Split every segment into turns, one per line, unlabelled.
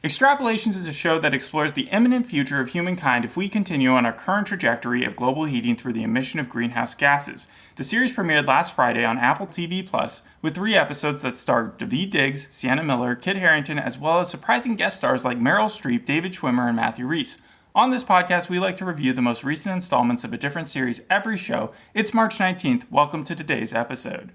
Extrapolations is a show that explores the imminent future of humankind if we continue on our current trajectory of global heating through the emission of greenhouse gases. The series premiered last Friday on Apple TV+, with 3 episodes that starred Daveed Diggs, Sienna Miller, Kit Harrington, as well as surprising guest stars like Meryl Streep, David Schwimmer, and Mathew Rhys. On this podcast, we like to review the most recent installments of a different series every show. It's March 19th. Welcome to today's episode.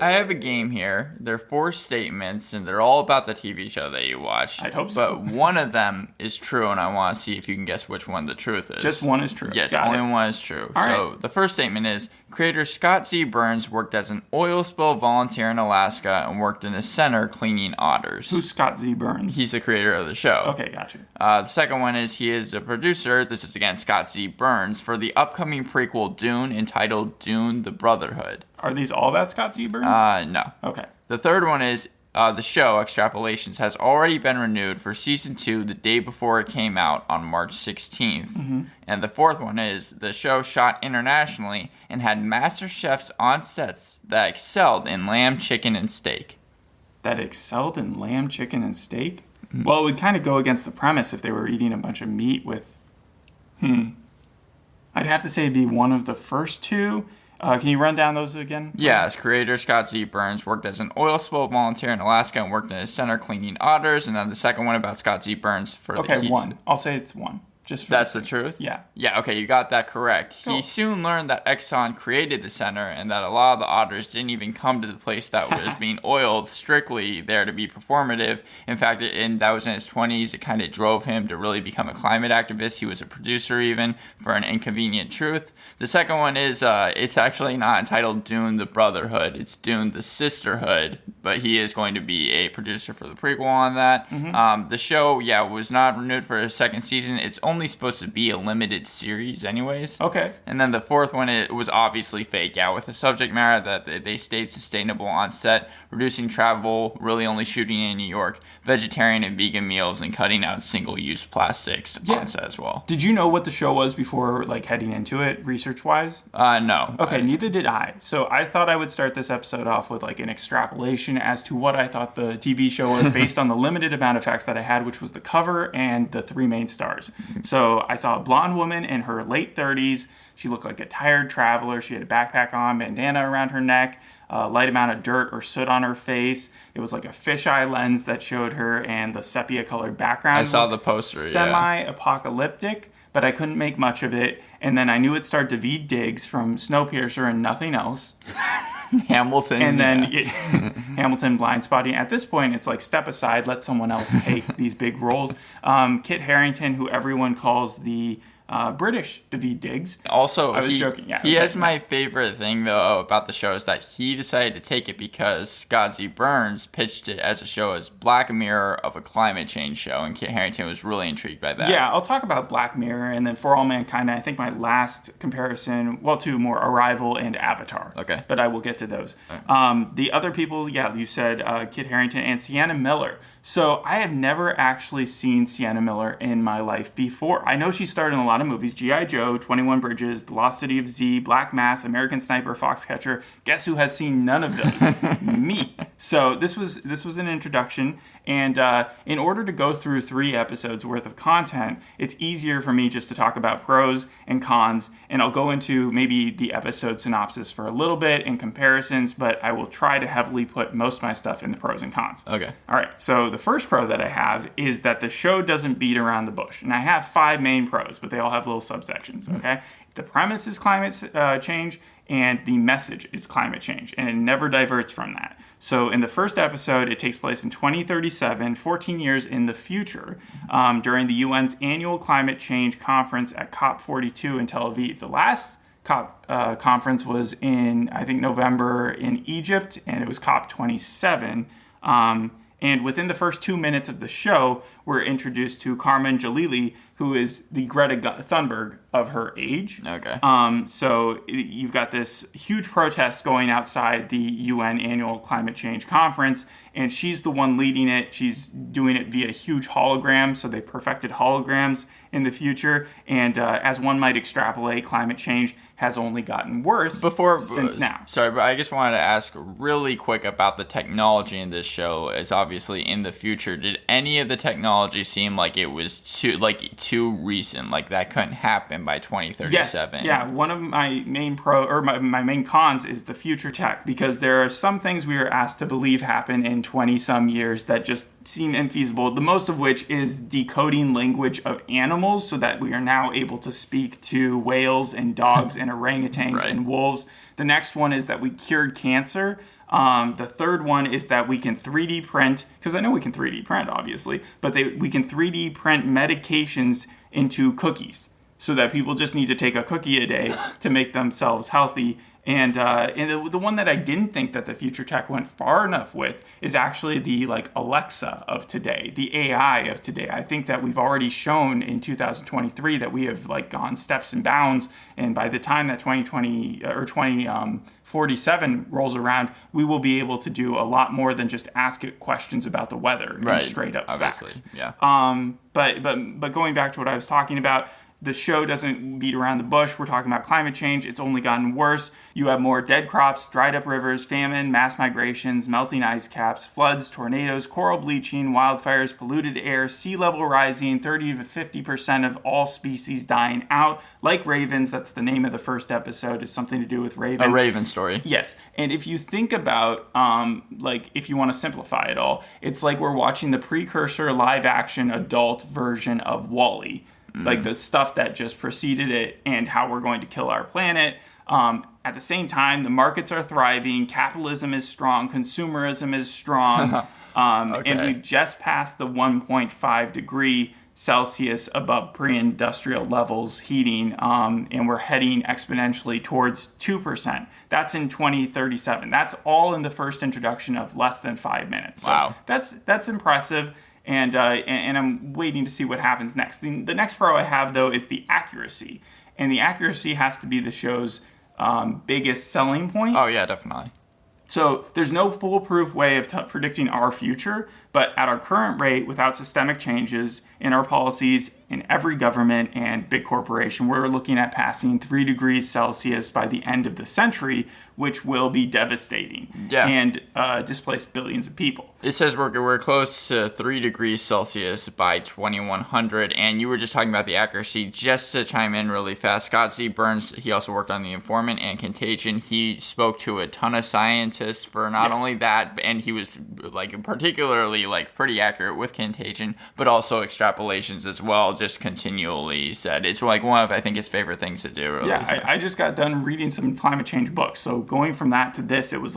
I have a game here. There are 4 statements, and they're all about the TV show that you watch.
I'd hope so.
But one of them is true, and I want to see if you can guess which one the truth is.
Just one is true.
Yes, only one is true.
All
so
right.
The first statement is, creator Scott Z. Burns worked as an oil spill volunteer in Alaska and worked in a center cleaning otters.
Who's Scott Z. Burns?
He's the creator of the show.
Okay, gotcha.
The second one is, he is a producer, this is again Scott Z. Burns, for the upcoming prequel Dune entitled Dune: The Brotherhood.
Are these all about Scott Z. Burns?
No.
Okay.
The third one is, the show, Extrapolations, has already been renewed for Season 2 the day before it came out on March 16th.
Mm-hmm.
And the fourth one is, the show shot internationally and had master chefs on sets that excelled in lamb, chicken, and steak.
That excelled in lamb, chicken, and steak? Mm-hmm. Well, it would kind of go against the premise if they were eating a bunch of meat with... I'd have to say it'd be one of the first two. Can you run down those again?
Yes, creator Scott Z. Burns worked as an oil spill volunteer in Alaska and worked in a center cleaning otters. And then the second one about Scott Z. Burns for the
Okay, one. I'll say it's one. Just for
That's the truth?
Yeah.
Yeah, okay, you got that correct.
Cool.
He soon learned that Exxon created the center and that a lot of the otters didn't even come to the place that was being oiled strictly there to be performative. In fact, that was in his 20s. It kind of drove him to really become a climate activist. He was a producer even for An Inconvenient Truth. The second one is, it's actually not entitled Dune: The Brotherhood. It's Dune: The Sisterhood, but he is going to be a producer for the prequel on that. Mm-hmm. The show, was not renewed for a second season. It's only supposed to be a limited series anyways.
Okay.
And then the fourth one, it was obviously fake, with the subject matter that they stayed sustainable on set, reducing travel, really only shooting in New York, vegetarian and vegan meals, and cutting out single-use plastics on set as well.
Did you know what the show was before heading into it, research-wise?
No.
Okay, neither did I. So I thought I would start this episode off with an extrapolation as to what I thought the TV show was based on the limited amount of facts that I had, which was the cover and the 3 main stars. So I saw a blonde woman in her late 30s. She looked like a tired traveler. She had a backpack on, bandana around her neck, a light amount of dirt or soot on her face. It was like a fisheye lens that showed her, and the sepia-colored background.
I saw the poster,
Semi-apocalyptic, but I couldn't make much of it. And then I knew it starred Daveed Diggs from Snowpiercer and nothing else.
Hamilton.
And then Hamilton blindspotting. At this point, it's step aside, let someone else take these big roles. Kit Harrington, who everyone calls the British Daveed Diggs.
Also,
I was joking. Yeah,
he has my favorite thing, though, about the show is that he decided to take it because Scott Z. Burns pitched it as a show as Black Mirror of a climate change show, and Kit Harrington was really intrigued by that.
Yeah, I'll talk about Black Mirror, and then For All Mankind, I think my last comparison, two more, Arrival and Avatar.
Okay.
But I will get to those.
Right.
The other people, you said Kit Harrington and Sienna Miller. So I have never actually seen Sienna Miller in my life before. I know she starred in a lot of movies: G.I. Joe, 21 Bridges, The Lost City of Z, Black Mass, American Sniper, Foxcatcher. Guess who has seen none of those? Me. So this was an introduction, and in order to go through 3 episodes worth of content, it's easier for me just to talk about pros and cons, and I'll go into maybe the episode synopsis for a little bit and comparisons, but I will try to heavily put most of my stuff in the pros and cons.
Okay.
All right, so the first pro that I have is that the show doesn't beat around the bush. And I have 5 main pros, but they all have little subsections, okay? The premise is climate change, and the message is climate change, and it never diverts from that. So in the first episode, it takes place in 2037, 14 years in the future, during the UN's annual climate change conference at COP42 in Tel Aviv. The last COP conference was in, I think, November in Egypt, and it was COP27. And within the first 2 minutes of the show, we're introduced to Carmen Jalili, who is the Greta Thunberg of her age.
Okay.
So you've got this huge protest going outside the UN annual climate change conference, and she's the one leading it. She's doing it via huge holograms, so they perfected holograms in the future. And as one might extrapolate, climate change has only gotten worse since now.
Sorry, but I just wanted to ask really quick about the technology in this show. It's obviously in the future. Did any of the technology seem like it was too recent, like that couldn't happen by 2037?
Yes, yeah. One of my main my main cons is the future tech, because there are some things we are asked to believe happen in 20-some years that just seem infeasible, the most of which is decoding language of animals so that we are now able to speak to whales and dogs and orangutans and wolves. The next one is that we cured cancer. The third one is that we can 3D print, because I know we can 3D print, obviously, but we can 3D print medications into cookies so that people just need to take a cookie a day to make themselves healthy. And the one that I didn't think that the future tech went far enough with is actually the Alexa of today, the AI of today. I think that we've already shown in 2023 that we have gone steps and bounds, and by the time that 2047 rolls around, we will be able to do a lot more than just ask it questions about the weather and straight up facts.
Yeah.
But going back to what I was talking about, the show doesn't beat around the bush. We're talking about climate change. It's only gotten worse. You have more dead crops, dried up rivers, famine, mass migrations, melting ice caps, floods, tornadoes, coral bleaching, wildfires, polluted air, sea level rising, 30 to 50% of all species dying out. Like ravens, that's the name of the first episode, is something to do with ravens.
A raven story.
Yes. And if you think about, if you want to simplify it all, it's like we're watching the precursor live action adult version of WALL-E. Like the stuff that just preceded it and how we're going to kill our planet. At the same time, the markets are thriving, capitalism is strong, consumerism is strong, and we've just passed the 1.5 degree Celsius above pre-industrial levels heating, and we're heading exponentially towards 2%. That's in 2037. That's all in the first introduction of less than 5 minutes.
Wow.
So that's impressive. And I'm waiting to see what happens next. The next pro I have, though, is the accuracy. And the accuracy has to be the show's biggest selling point.
Oh, yeah, definitely.
So there's no foolproof way of predicting our future, but at our current rate, without systemic changes in our policies in every government and big corporation, we're looking at passing 3 degrees Celsius by the end of the century, which will be devastating and displace billions of people.
It says we're close to 3 degrees Celsius by 2100, and you were just talking about the accuracy. Just to chime in really fast, Scott Z. Burns, he also worked on The Informant and Contagion. He spoke to a ton of scientists for not only that, and he was particularly pretty accurate with Contagion, but also Extrapolations as well. Just continually said it's one of I think his favorite things to do. Really.
Yeah, I just got done reading some climate change books, so going from that to this, it was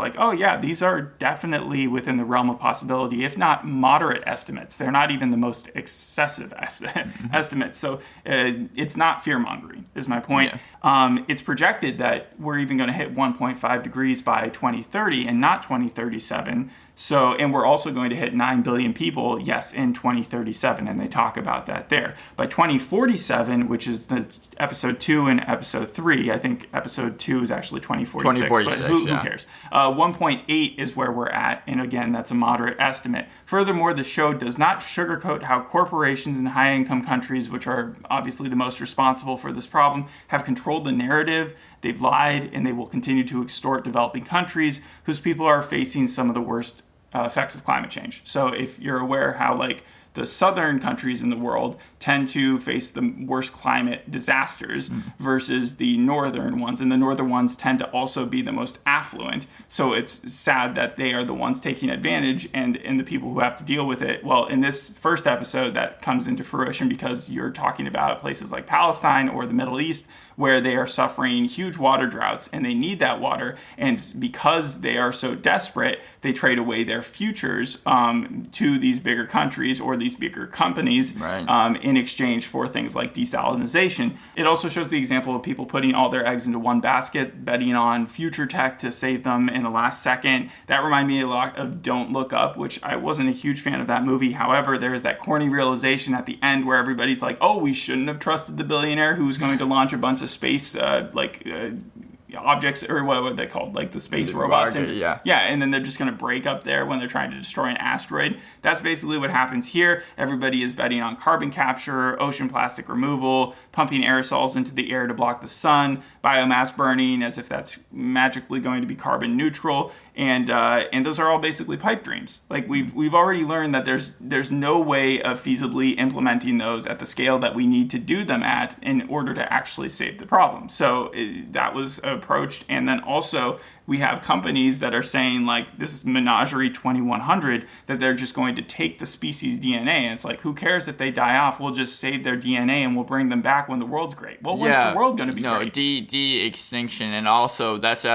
these are definitely within the realm of possibility, if not moderate estimates. They're not even the most excessive estimates. So it's not fear-mongering, is my point. Yeah. It's projected that we're even going to hit 1.5 degrees by 2030 and not 2037. So, and we're also going to hit 9 billion people, yes, in 2037, and they talk about that there. By 2047, which is the episode 2 and episode 3, I think episode 2 is actually 2046, but who cares? 1.8 is where we're at, and again, that's a moderate estimate. Furthermore, the show does not sugarcoat how corporations in high-income countries, which are obviously the most responsible for this problem, have controlled the narrative. They've lied, and they will continue to extort developing countries whose people are facing some of the worst effects of climate change. So if you're aware how the southern countries in the world tend to face the worst climate disasters versus the northern ones, and the northern ones tend to also be the most affluent. So it's sad that they are the ones taking advantage and the people who have to deal with it. Well, in this first episode, that comes into fruition because you're talking about places like Palestine or the Middle East, where they are suffering huge water droughts and they need that water. And because they are so desperate, they trade away their futures to these bigger countries or these bigger companies in exchange for things like desalinization. It also shows the example of people putting all their eggs into one basket, betting on future tech to save them in the last second. That reminded me a lot of Don't Look Up, which I wasn't a huge fan of that movie. However, there is that corny realization at the end where everybody's like, oh, we shouldn't have trusted the billionaire who's going to launch a bunch of space objects, or what are they called, like the space robots, and then they're just going to break up there when they're trying to destroy an asteroid. That's basically what happens here. Everybody is betting on carbon capture, ocean plastic removal, pumping aerosols into the air to block the sun, biomass burning as if that's magically going to be carbon neutral, and those are all basically pipe dreams. Like we've already learned that there's no way of feasibly implementing those at the scale that we need to do them at in order to actually save the problem. So that was approached, and then also we have companies that are saying, like, this is Menagerie 2100, that they're just going to take the species DNA, and it's like, who cares if they die off? We'll just save their DNA and we'll bring them back when the world's great. Well, when's the world going to be great?
De-extinction, and also that's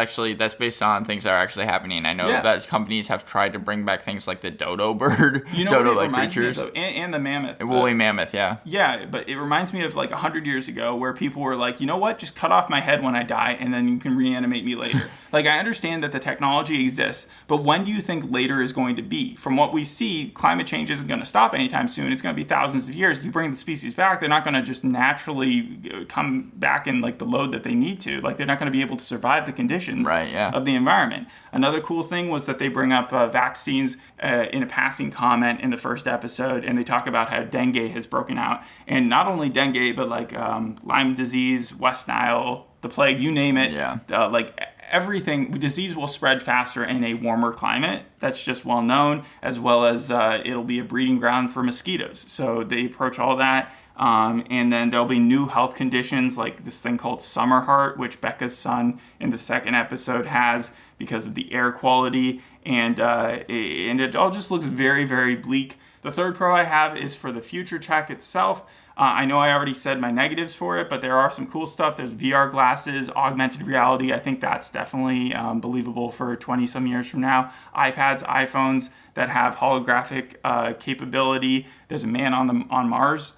based on things that are actually happening. I know that companies have tried to bring back things like the dodo bird, dodo-like creatures.
And the mammoth.
Woolly mammoth, yeah.
Yeah, but it reminds me of like 100 years ago where people were like, you know what, just cut off my head when I die and then you can reanimate me later. Like, I understand that the technology exists, but when do you think later is going to be? From what we see, climate change isn't going to stop anytime soon. It's going to be thousands of years. You bring the species back, they're not going to just naturally come back in like the load that they need to. Like, they're not going to be able to survive the conditions of the environment. Another cool thing was that they bring up vaccines in a passing comment in the first episode, and they talk about how dengue has broken out. And not only dengue, but like Lyme disease, West Nile, the plague, you name it. Like everything, disease will spread faster in a warmer climate. That's just well known, as well as it'll be a breeding ground for mosquitoes. So they approach all that. And then there'll be new health conditions like this thing called summer heart, which Becca's son in the second episode has because of the air quality. And it all just looks very, very bleak. The third pro I have is for the future tech itself. I know I already said my negatives for it, but there are some cool stuff. There's VR glasses, augmented reality. I think that's definitely believable for 20-some years from now. iPads, iPhones that have holographic capability. There's a man on Mars.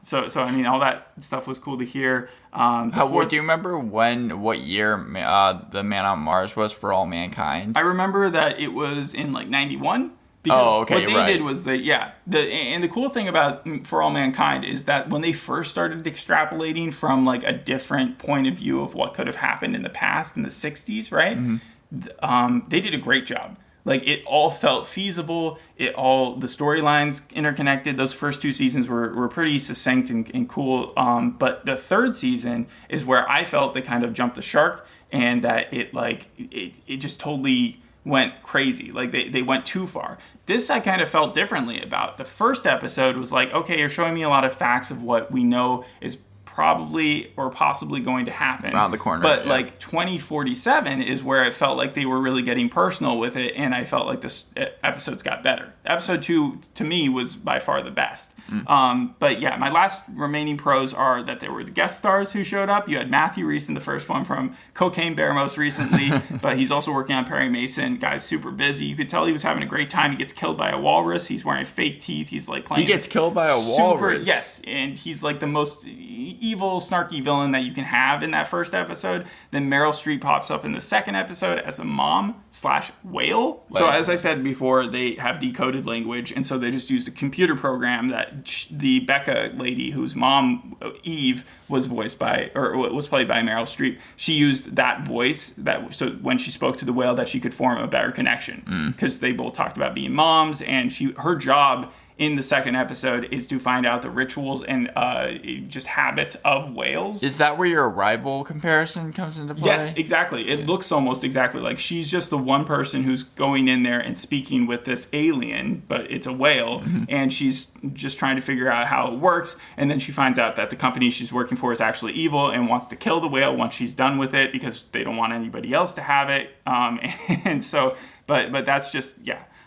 So I mean, all that stuff was cool to hear.
Do you remember what year the man on Mars was for all mankind?
I remember that it was in like 91. Because what they did was and the cool thing about For All Mankind is that when they first started extrapolating from like a different point of view of what could have happened in the past in the 60s, right? Mm-hmm. They did a great job. Like, it all felt feasible. The storylines interconnected. Those first two seasons were pretty succinct and cool. But the third season is where I felt they kind of jumped the shark, and that it just totally went crazy. Like, they went too far. This I kind of felt differently about. The first episode was like, okay, you're showing me a lot of facts of what we know is probably or possibly going to happen
around the corner.
But like 2047 is where it felt like they were really getting personal with it, and I felt like this episodes got better. Episode 2 to me was by far the best. But yeah, my last remaining pros are that there were the guest stars who showed up. You had Mathew Rhys in the first one from Cocaine Bear most recently, but he's also working on Perry Mason. Guy's super busy. You could tell he was having a great time. He gets killed by a walrus. He's wearing fake teeth. He's like playing.
He gets killed by a walrus.
Yes, and he's like the most evil, snarky villain that you can have in that first episode. Then Meryl Streep pops up in the second episode as a mom/whale. So as I said before, they have decoded language, and so they just used a computer program that the Becca lady, whose mom Eve was played by Meryl Streep. She used that voice so when she spoke to the whale that she could form a better connection, because they both talked about being moms, and her job in the second episode is to find out the rituals and just habits of whales.
Is that where your Arrival comparison comes into play?
Yes, exactly. It looks almost exactly like she's just the one person who's going in there and speaking with this alien, but it's a whale, and she's just trying to figure out how it works, and then she finds out that the company she's working for is actually evil and wants to kill the whale once she's done with it because they don't want anybody else to have it. And so, but that's just,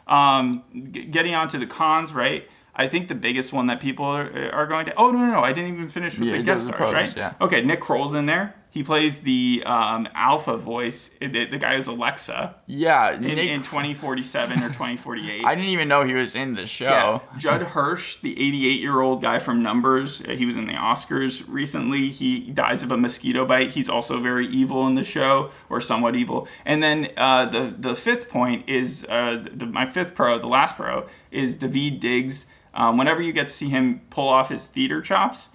getting on to the cons, right? I think the biggest one that people are going to... Oh, no, I didn't even finish with the guest stars, right? Yeah. Okay, Nick Kroll's in there. He plays the alpha voice, the guy who's Alexa.
Yeah,
in 2047 or 2048.
I didn't even know he was in the show.
Yeah. Judd Hirsch, the 88-year-old guy from Numbers, he was in the Oscars recently. He dies of a mosquito bite. He's also very evil in the show, or somewhat evil. And then the fifth point is my fifth pro, the last pro, is Daveed Diggs. Whenever you get to see him pull off his theater chops,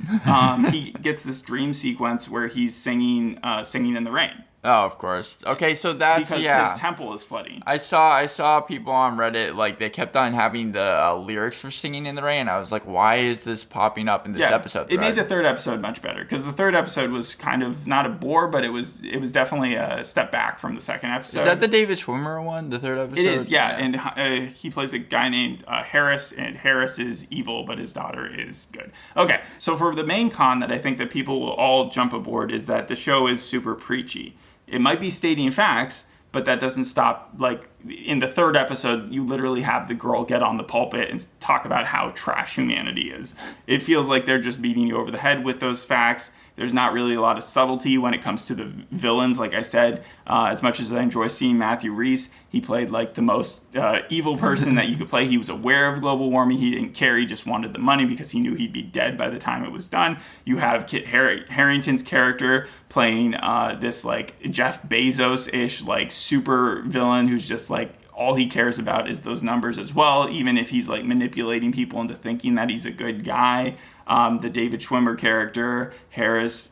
he gets this dream sequence where he's singing in the rain.
Oh, of course. Okay, so that's
because his temple is flooding.
I saw people on Reddit, like, they kept on having the lyrics for Singing in the Rain. I was like, why is this popping up in this episode thread?
It made the third episode much better, because the third episode was kind of not a bore, but it was definitely a step back from the second episode.
Is that the David Schwimmer one, the third episode?
It is, yeah. And he plays a guy named Harris, and Harris is evil, but his daughter is good. Okay, so for the main con that I think that people will all jump aboard is that the show is super preachy. It might be stating facts, but that doesn't stop, like, in the third episode, you literally have the girl get on the pulpit and talk about how trash humanity is. It feels like they're just beating you over the head with those facts. There's not really a lot of subtlety when it comes to the villains. Like I said, as much as I enjoy seeing Mathew Rhys, he played like the most evil person that you could play. He was aware of global warming. He didn't care. He just wanted the money because he knew he'd be dead by the time it was done. You have Kit Harington's character playing this like Jeff Bezos-ish like super villain who's just like, all he cares about is those numbers as well, even if he's like manipulating people into thinking that he's a good guy. The David Schwimmer character, Harris,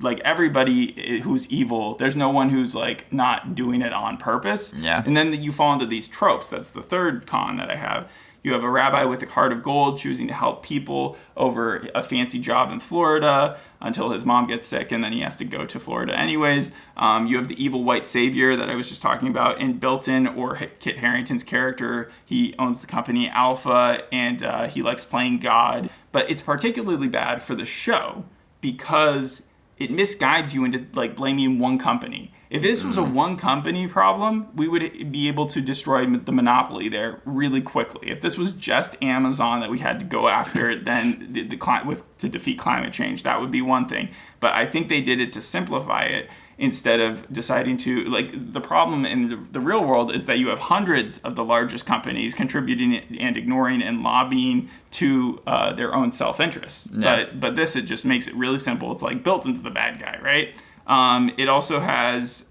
like everybody who's evil, there's no one who's like not doing it on purpose.
Yeah.
And then you fall into these tropes. That's the third con that I have. You have a rabbi with a heart of gold choosing to help people over a fancy job in Florida until his mom gets sick, and then he has to go to Florida anyways. You have the evil white savior that I was just talking about in Built-In, or Kit Harington's character. He owns the company Alpha, and he likes playing God. But it's particularly bad for the show because it misguides you into like blaming one company. If this was a one company problem, we would be able to destroy the monopoly there really quickly. If this was just Amazon that we had to go after, then to defeat climate change, that would be one thing. But I think they did it to simplify it instead of deciding to, like, the problem in the real world is that you have hundreds of the largest companies contributing and ignoring and lobbying to their own self-interest. Yeah. But this, it just makes it really simple. It's like Built-In's the bad guy, right? It also has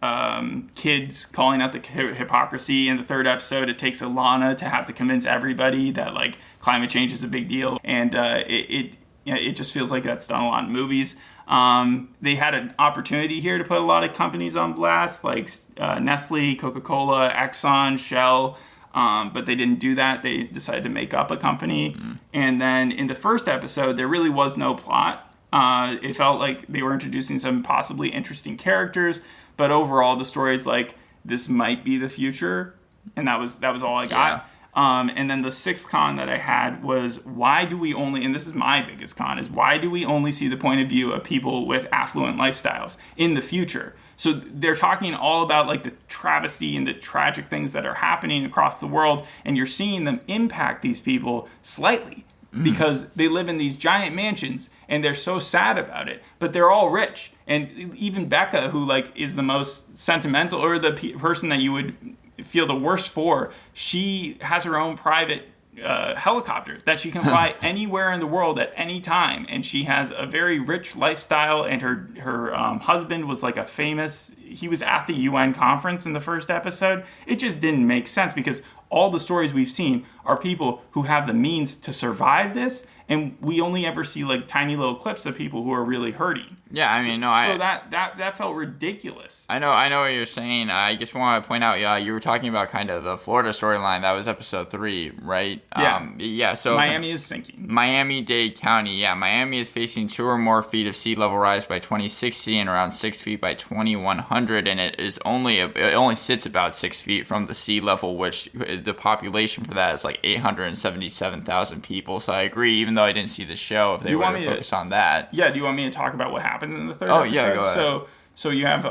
kids calling out the hypocrisy in the third episode. It takes Alana to have to convince everybody that like climate change is a big deal, and it just feels like that's done a lot in movies. They had an opportunity here to put a lot of companies on blast, like Nestle, Coca-Cola, Exxon, Shell, but they didn't do that. They decided to make up a company. And then in the first episode, there really was no plot. It felt like they were introducing some possibly interesting characters, but overall the story is like, this might be the future, and that was all I got. Yeah. And then the sixth con that I had was, why do we only, and this is my biggest con, is why do we only see the point of view of people with affluent lifestyles in the future? So they're talking all about like the travesty and the tragic things that are happening across the world, and you're seeing them impact these people slightly. Because they live in these giant mansions and they're so sad about it, but they're all rich. And even Becca, who like is the most sentimental, or the person that you would feel the worst for, she has her own private helicopter that she can fly anywhere in the world at any time, and she has a very rich lifestyle. And her husband was like he was at the UN conference in the first episode. It just didn't make sense because all the stories we've seen are people who have the means to survive this, and we only ever see like tiny little clips of people who are really hurting.
Yeah, I mean,
so that felt ridiculous.
I know what you're saying. I just want to point out, you were talking about kind of the Florida storyline. That was episode 3, right?
Yeah.
So
Miami is sinking.
Miami-Dade County. Yeah, Miami is facing 2 or more feet of sea level rise by 2060 and around 6 feet by 2100, and it only sits about 6 feet from the sea level, which the population for that is like 877,000 people. So I agree, even though I didn't see the show, if they were to focus on that.
Yeah, do you want me to talk about what happens in the third episode?
Yeah, go ahead.
So you have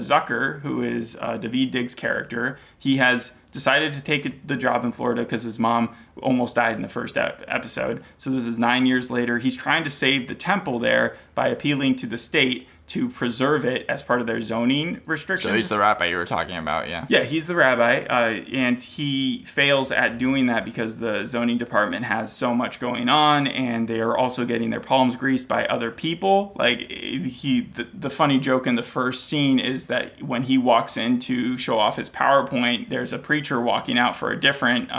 Zucker, who is Daveed Diggs' character. He has decided to take the job in Florida because his mom almost died in the first episode. So this is 9 years later. He's trying to save the temple there by appealing to the state to preserve it as part of their zoning restrictions.
So he's the rabbi you were talking about, yeah.
Yeah, he's the rabbi, and he fails at doing that because the zoning department has so much going on, and they are also getting their palms greased by other people. Like, the funny joke in the first scene is that when he walks in to show off his PowerPoint, there's a preacher walking out for a different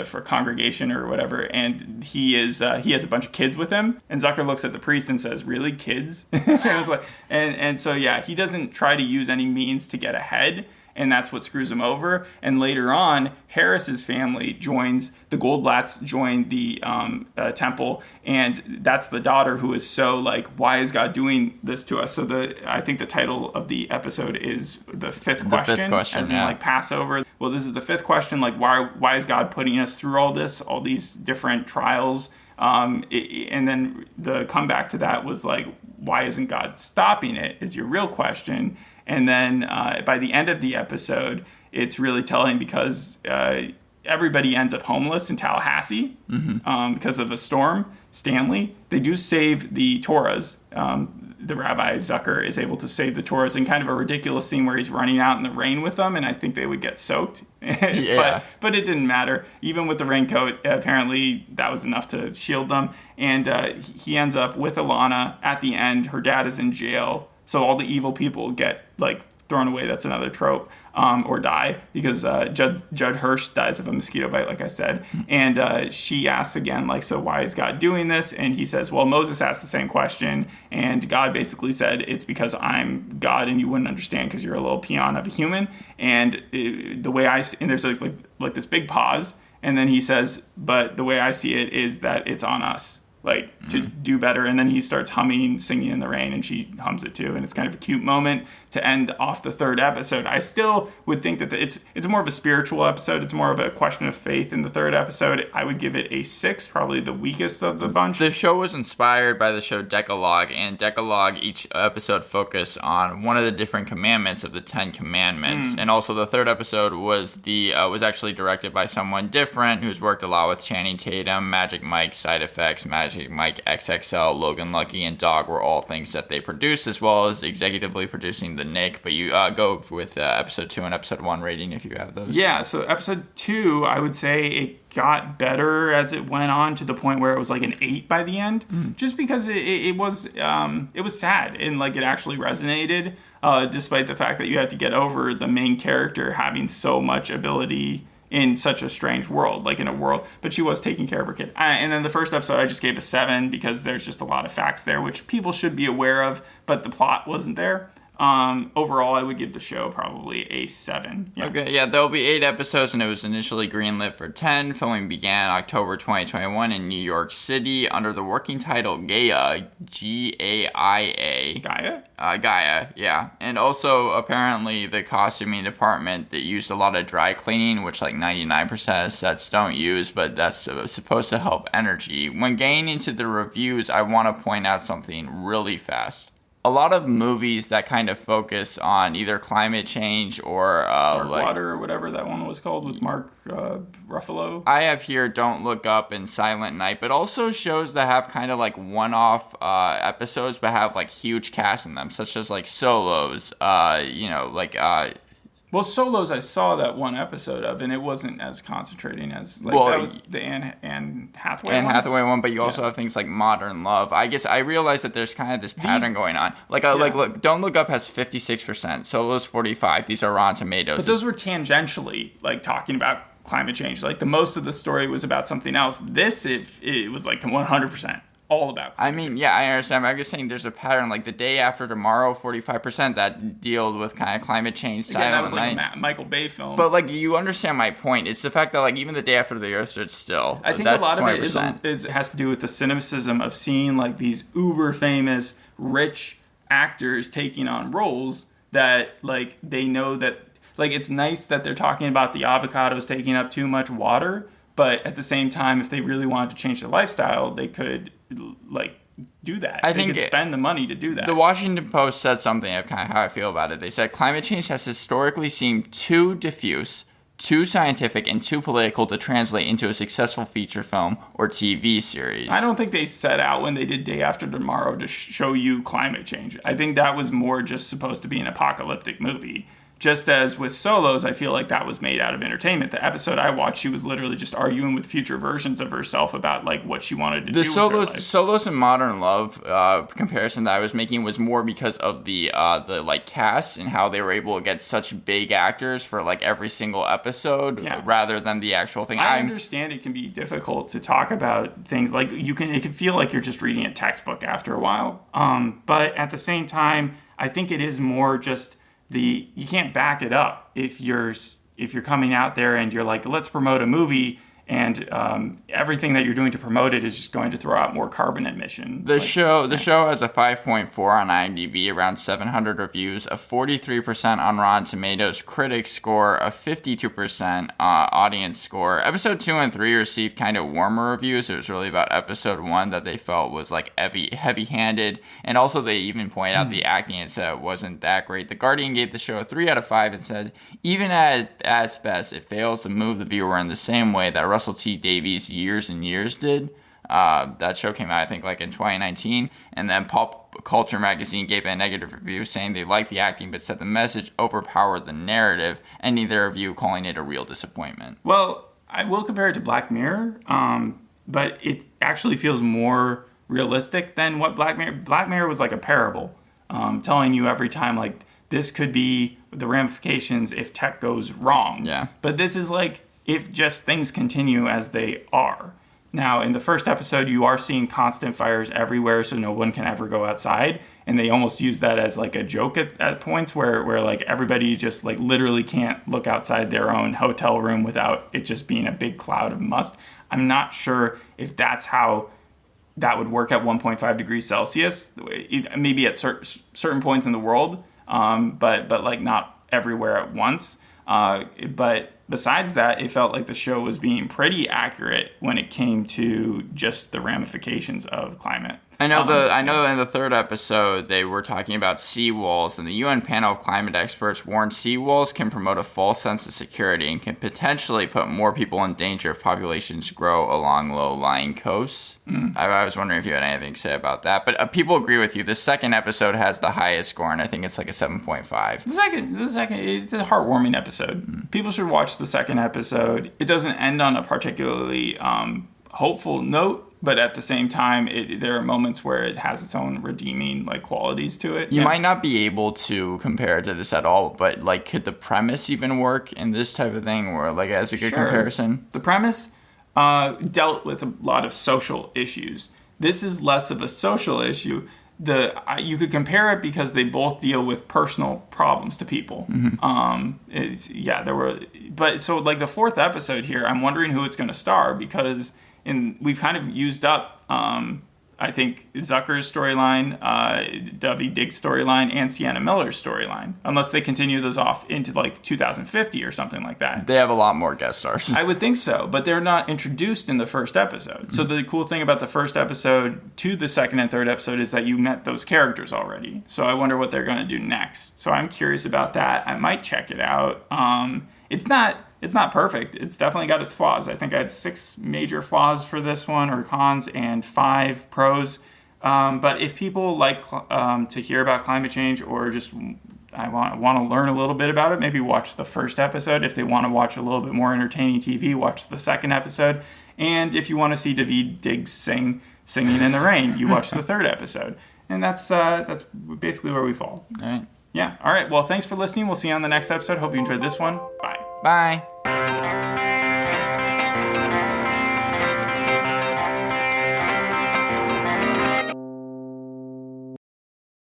for congregation or whatever, and he has a bunch of kids with him, and Zucker looks at the priest and says, "Really, kids?" And it's like, and so yeah, he doesn't try to use any means to get ahead, and that's what screws him over. And later on, Harris's family joins the Goldblatts, join the temple, and that's the daughter who is so like, why is God doing this to us? So I think the title of the episode is the fifth question, as in like Passover. Well, this is the fifth question, like why is God putting us through all this, all these different trials? And then the comeback to that was like, why isn't God stopping it, is your real question. And then by the end of the episode, it's really telling because everybody ends up homeless in Tallahassee because of a storm. Stanley, they do save the Torahs. The Rabbi Zucker is able to save the Torahs in kind of a ridiculous scene where he's running out in the rain with them, and I think they would get soaked.
Yeah.
But it didn't matter. Even with the raincoat, apparently that was enough to shield them. And he ends up with Alana at the end. Her dad is in jail, so all the evil people get like thrown away. That's another trope. Or die, because Judd Hirsch dies of a mosquito bite, like I said. And she asks again, like, so why is God doing this? And he says, well, Moses asked the same question, and God basically said, it's because I'm God and you wouldn't understand because you're a little peon of a human. And the way I see, and there's like this big pause, and then he says, but the way I see it is that it's on us, like, to do better. And then he starts humming Singing in the Rain, and she hums it too, and it's kind of a cute moment to end off the third episode. I still would think that it's more of a spiritual episode. It's more of a question of faith in the third episode. I would give it a 6, probably the weakest of the bunch.
The show was inspired by the show Decalogue, and Decalogue, each episode focused on one of the different commandments of the 10 Commandments. And also the third episode was actually directed by someone different who's worked a lot with Channing Tatum, Magic Mike, Side Effects, Magic Mike XXL, Logan Lucky, and Dog were all things that they produced, as well as executively producing the Nick. But you go with episode 2 and episode 1 rating if you have those. Yeah,
so episode 2, I would say it got better as it went on, to the point where it was like an 8 by the end, just because it was sad, and like it actually resonated, despite the fact that you had to get over the main character having so much ability in such a strange world, like in a world, but she was taking care of her kid. And then the first episode I just gave a 7 because there's just a lot of facts there which people should be aware of, but the plot wasn't there. Overall, I would give the show probably a 7. Yeah.
Okay, yeah, there'll be 8 episodes, and it was initially greenlit for 10. Filming began October 2021 in New York City under the working title Gaia, G-A-I-A.
Gaia?
Gaia, yeah. And also, apparently, the costuming department that used a lot of dry cleaning, which like 99% of sets don't use, but that's supposed to help energy. When getting into the reviews, I want to point out something really fast. A lot of movies that kind of focus on either climate change or
Dark Water or whatever that one was called with Mark Ruffalo.
I have here Don't Look Up and Silent Night, but also shows that have kind of like one-off episodes but have like huge casts in them, such as like Solos,
Well, Solos, I saw that one episode of, and it wasn't as concentrating as, like, that was the Anne Hathaway one.
Anne Hathaway one, but you also have things like Modern Love. I guess I realize that there's kind of this pattern going on. Look, Don't Look Up has 56%, Solos 45%. These are Rotten Tomatoes.
But those were tangentially, like, talking about climate change. Like, the most of the story was about something else. This, it was, like, 100%. All about climate change.
Yeah, I understand. I'm just saying there's a pattern. Like The Day After Tomorrow, 45% that dealt with kind of climate change.
Again, that was like a Michael Bay film.
But like, you understand my point. It's the fact that like even The Day After the Earth Stood Still.
I think a lot 20%. Of it has to do with the cynicism of seeing like these uber famous rich actors taking on roles that like they know that like it's nice that they're talking about the avocados taking up too much water, but at the same time, if they really wanted to change their lifestyle, they could like do that. They could spend the money to do that.
The Washington Post said something of kind of how I feel about it. They said climate change has historically seemed too diffuse, too scientific and too political to translate into a successful feature film or TV series.
I don't think they set out when they did Day After Tomorrow to show you climate change. I think that was more just supposed to be an apocalyptic movie. Just as with Solos, I feel like that was made out of entertainment. The episode I watched, she was literally just arguing with future versions of herself about like what she wanted to do with her life.
Solos and Modern Love comparison that I was making was more because of the like cast and how they were able to get such big actors for like every single episode rather than the actual thing.
I understand it can be difficult to talk about things like it can feel like you're just reading a textbook after a while. But at the same time, I think it is more just you can't back it up if you're coming out there and you're like, let's promote a movie, and everything that you're doing to promote it is just going to throw out more carbon emission.
The show has a 5.4 on IMDb, around 700 reviews, a 43% on Rotten Tomatoes critics score, a 52% audience score. Episode 2 and 3 received kind of warmer reviews. It was really about episode 1 that they felt was like heavy-handed, and also they even point out the acting and said it wasn't that great. The Guardian gave the show a 3 out of 5 and said, even at its best, it fails to move the viewer in the same way that Russell T. Davies' Years and Years did. That show came out, I think, like in 2019. And then Pop Culture magazine gave it a negative review, saying they liked the acting, but said the message overpowered the narrative, ending their review calling it a real disappointment.
Well, I will compare it to Black Mirror, but it actually feels more realistic than what Black Mirror was like a parable, telling you every time, like, this could be the ramifications if tech goes wrong.
Yeah.
But this is like, if just things continue as they are. Now, in the first episode, you are seeing constant fires everywhere, so no one can ever go outside. And they almost use that as like a joke at points where like everybody just like literally can't look outside their own hotel room without it just being a big cloud of must. I'm not sure if that's how that would work at 1.5 degrees Celsius. Maybe at certain points in the world, but like not everywhere at once. But besides that, it felt like the show was being pretty accurate when it came to just the ramifications of climate.
I know in the third episode they were talking about seawalls, and the UN panel of climate experts warned seawalls can promote a false sense of security and can potentially put more people in danger if populations grow along low-lying coasts. I was wondering if you had anything to say about that, but people agree with you. The second episode has the highest score, and I think it's like a 7.5.
The second, it's a heartwarming episode. People should watch the second episode. It doesn't end on a particularly hopeful note, but at the same time, there are moments where it has its own redeeming like qualities to it.
You might not be able to compare it to this at all, but like, could the premise even work in this type of thing, or like as a good comparison?
The premise dealt with a lot of social issues. This is less of a social issue. You could compare it because they both deal with personal problems to people. But so like the fourth episode here, I'm wondering who it's going to star, because we've kind of used up, I think, Zucker's storyline, Dovey Diggs' storyline, and Sienna Miller's storyline, unless they continue those off into like 2050 or something like that.
They have a lot more guest stars.
I would think so, but they're not introduced in the first episode. So the cool thing about the first episode to the second and third episode is that you met those characters already. So I wonder what they're going to do next. So I'm curious about that. I might check it out. It's not perfect. It's definitely got its flaws. I think I had 6 major flaws for this one, or cons, and 5 pros. But if people like to hear about climate change, or just I want to learn a little bit about it, maybe watch the first episode. If they want to watch a little bit more entertaining TV, watch the second episode. And if you want to see Daveed Diggs singing in the rain, you watch the third episode. And that's basically where we fall.
All right.
Yeah. All right. Well, thanks for listening. We'll see you on the next episode. Hope you enjoyed this one. Bye.
Bye.